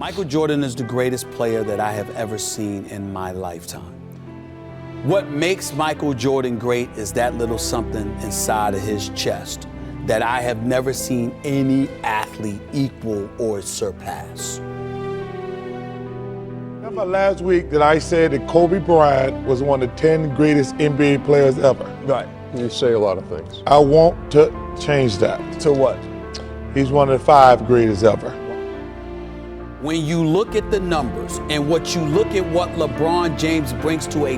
Michael Jordan is the greatest player that I have ever seen in my lifetime. What makes Michael Jordan great is that little something inside of his chest that I have never seen any athlete equal or surpass. Remember last week that I said that Kobe Bryant was one of the 10 greatest NBA players ever? Right. You say a lot of things. I want to change that. To what? He's one of the 5 greatest ever. When you look at the numbers and what you look at what LeBron James brings to a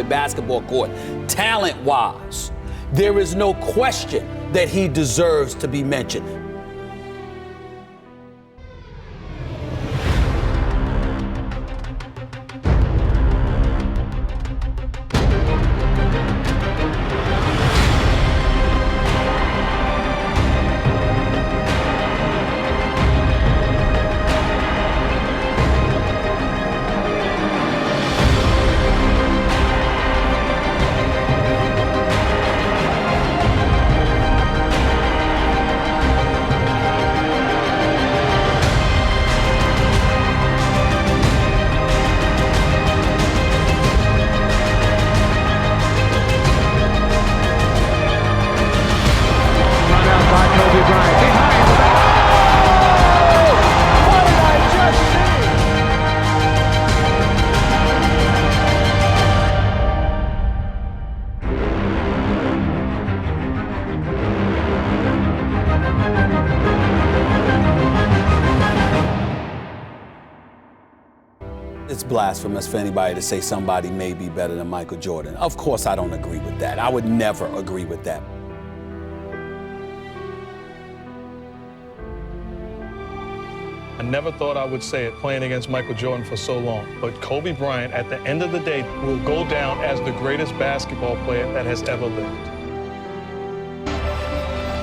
basketball court, talent-wise, there is no question that he deserves to be mentioned. It's blasphemous for anybody to say somebody may be better than Michael Jordan. Of course, I don't agree with that. I would never agree with that. I never thought I would say it playing against Michael Jordan for so long, but Kobe Bryant, at the end of the day, will go down as the greatest basketball player that has ever lived.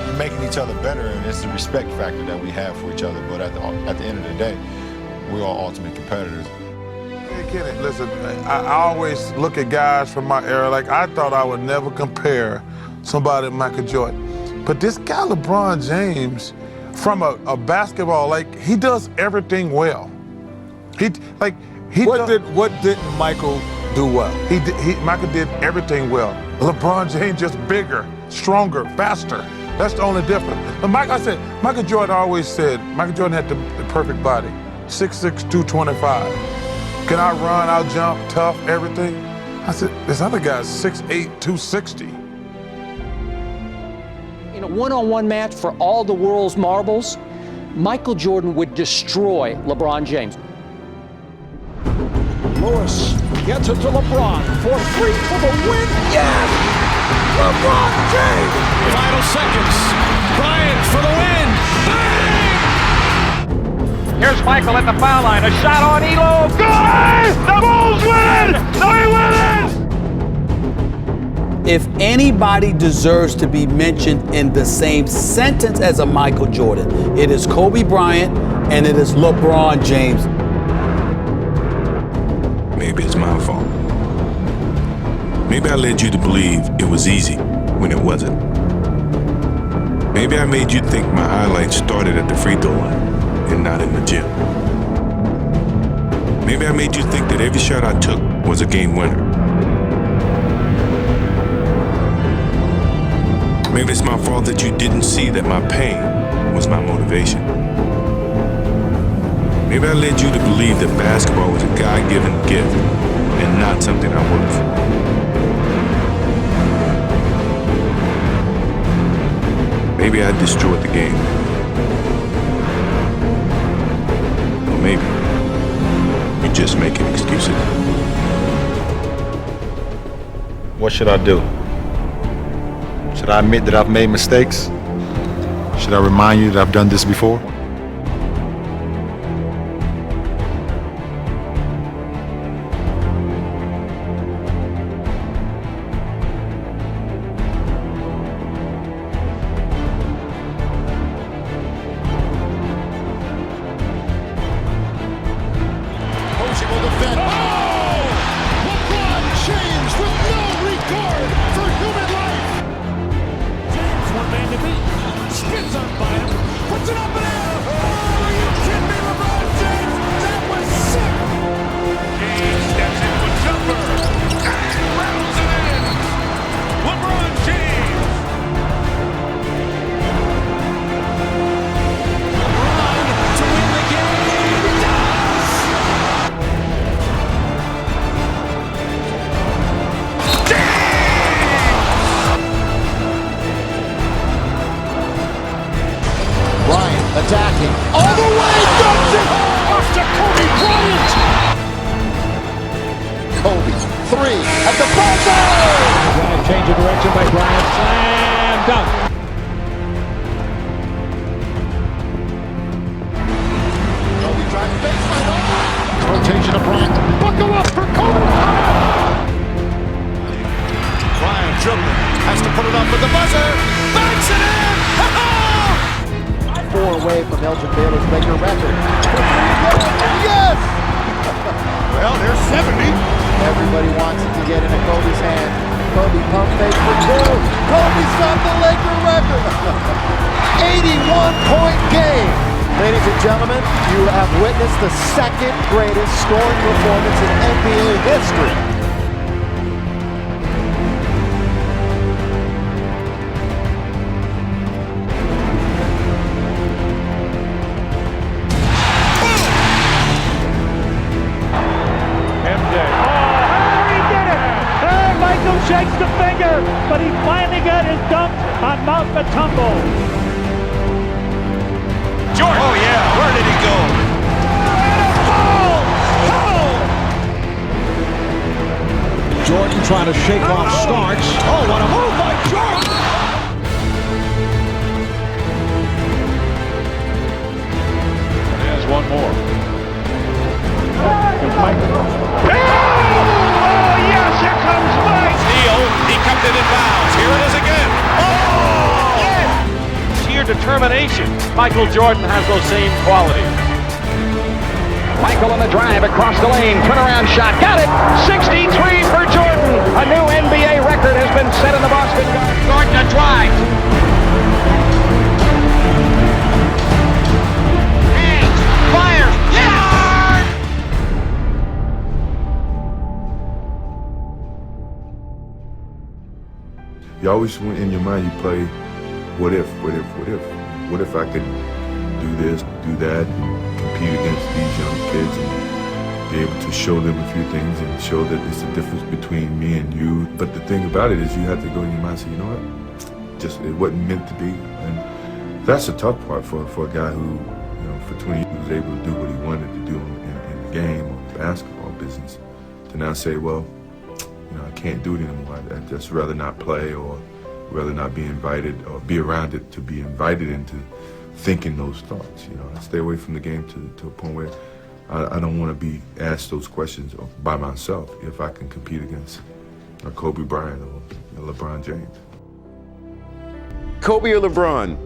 We're making each other better, and it's the respect factor that we have for each other, but at the end of the day, we're all ultimate competitors. Hey, Kenny, listen, I always look at guys from my era, like I thought I would never compare somebody to Michael Jordan. But this guy, LeBron James, from a basketball, like, he does everything well. What didn't Michael do well? Michael did everything well. LeBron James just bigger, stronger, faster. That's the only difference. But Michael Jordan always said, Michael Jordan had the perfect body. 6'6", 225. Can I run, I'll jump, tough, everything? I said, this other guy's 6'8", 260. In a one-on-one match for all the world's marbles, Michael Jordan would destroy LeBron James. Lewis gets it to LeBron for 3 for the win. Yes! LeBron James! Final seconds. Bryant for the win. Bang! Here's Michael at the foul line. A shot on Elo. Good! The Bulls win! They win it! If anybody deserves to be mentioned in the same sentence as a Michael Jordan, it is Kobe Bryant and it is LeBron James. Maybe it's my fault. Maybe I led you to believe it was easy when it wasn't. Maybe I made you think my highlights started at the free throw line and not in the gym. Maybe I made you think that every shot I took was a game winner. Maybe it's my fault that you didn't see that my pain was my motivation. Maybe I led you to believe that basketball was a God-given gift and not something I worked for. Maybe I destroyed the game. Or maybe you're just making excuses. What should I do? Should I admit that I've made mistakes? Should I remind you that I've done this before? Spits on Bynum, puts it up and out. Oh, are you kidding me, LeBron James? Change of direction by Bryant. Slam dunk. Kobe tries baseline. Rotation of Bryant. Buckle up for Kobe. Bryant dribbling. Has to put it up with the buzzer. Banks it in. 4 away from Elgin Baylor's Laker record. Yes! Well, there's 70. Everybody wants it to get into Kobe's hand. Kobe pump fake for 2. Kobe's got the Laker record. 81-point game. Ladies and gentlemen, you have witnessed the second greatest scoring performance in NBA history. Shakes the finger, but he finally got his dunk on Mount Matumbo. Jordan. Oh yeah, where did he go? And a ball! Jordan trying to shake off Starks. Oh, what a move by Jordan! There's one more. Here comes Mike! He kept it in bounds. Here it is again. Oh! Yes! Sheer determination. Michael Jordan has those same qualities. Michael on the drive across the lane. Turnaround shot. Got it. 63 for Jordan. A new NBA record has been set in the Boston Garden. Jordan a drive. Hands. Fires. Yeah! You always, in your mind, you play, what if? What if I could do this, do that, and compete against these young kids and be able to show them a few things and show that it's the difference between me and you. But the thing about it is you have to go in your mind and say, you know what, just it wasn't meant to be. And that's a tough part for a guy who, for 20 years was able to do what he wanted to do in the game or the basketball business, to now say, well, I can't do it anymore. I'd just rather not play or rather not be invited or be around it to be invited into thinking those thoughts. I stay away from the game to a point where I don't want to be asked those questions by myself if I can compete against a Kobe Bryant or LeBron James. Kobe or LeBron?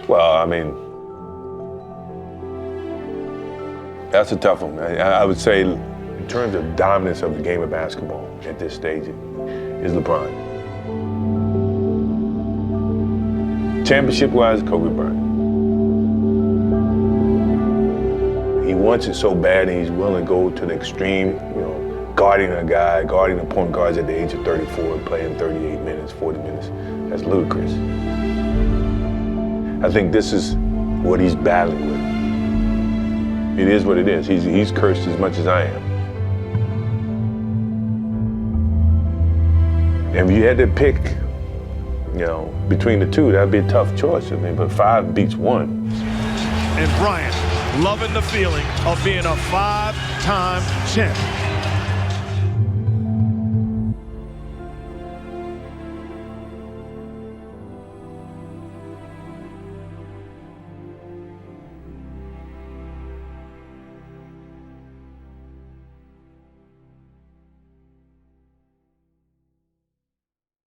Well, I mean, that's a tough one. I would say, in terms of dominance of the game of basketball at this stage, is LeBron. Championship-wise, Kobe Bryant. He wants it so bad, and he's willing to go to the extreme, guarding the point guards at the age of 34, playing 38 minutes, 40 minutes. That's ludicrous. I think this is what he's battling with. It is what it is. He's cursed as much as I am. And if you had to pick, between the two, that'd be a tough choice. But 5 beats 1. And Bryant loving the feeling of being a 5-time champ.